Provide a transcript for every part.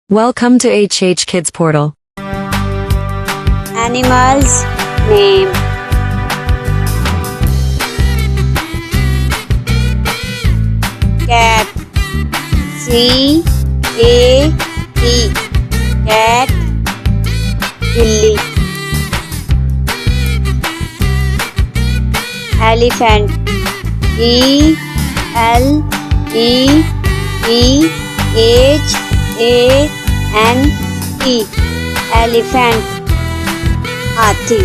Welcome to HH Kids Portal. Animals name. Cat. C-A-T. Cat. Billy. Elephant. E-L-E-P-H-A-N-T. Elephant. हाथी.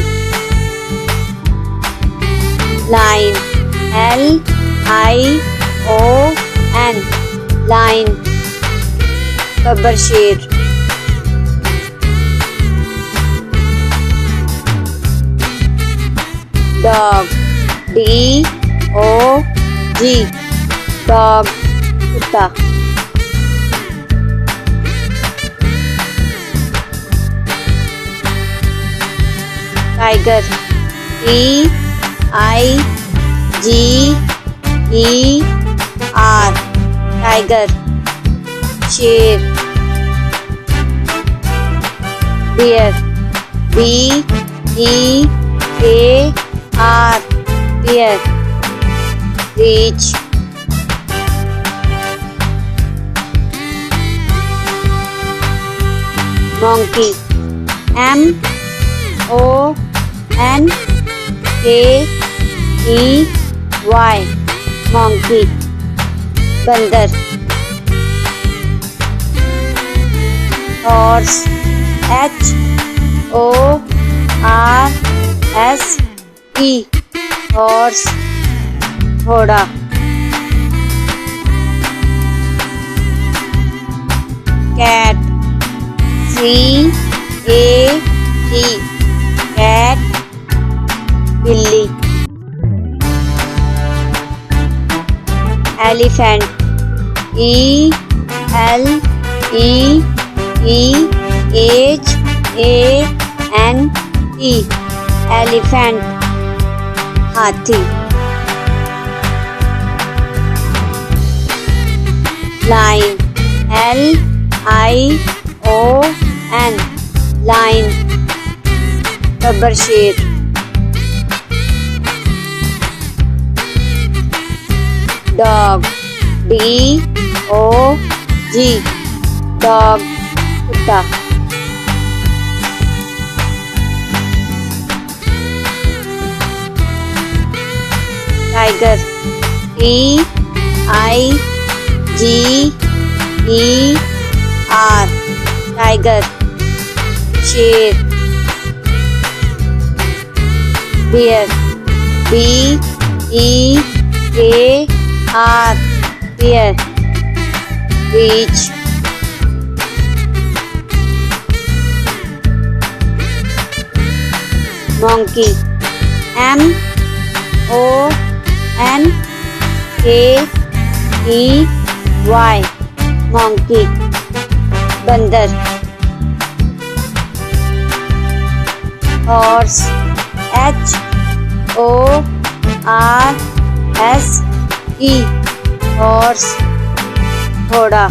Lion. L-I-O-N. Lion. Gabbar शेर. Dog. D-O-G. Dog. कुत्ता. Tiger. T-I-G-E-R. Tiger. शेर. Bear. B-E-A-R. Bear. Reach. Monkey. M-O-N-K-E-Y. Monkey. बंदर. Horse. H-O-R-S-E. Horse. घोड़ा. Cat. C-A-T. Cat. बिल्ली. Elephant. E-L-E-P-H-A-N-T. Elephant. हाथी. Lion. L-I-O-N. Lion. Gabbar शेर. Dog. D-O-G. Dog. कुत्ता. Tiger. T-I-G-E-R. Tiger. शेर. Bear. B-E-A-R. Bear. Reach. Monkey. M-O-N-K-E-Y. Monkey. बंदर. Horse. H-O-R-S-E. Horse. घोड़ा.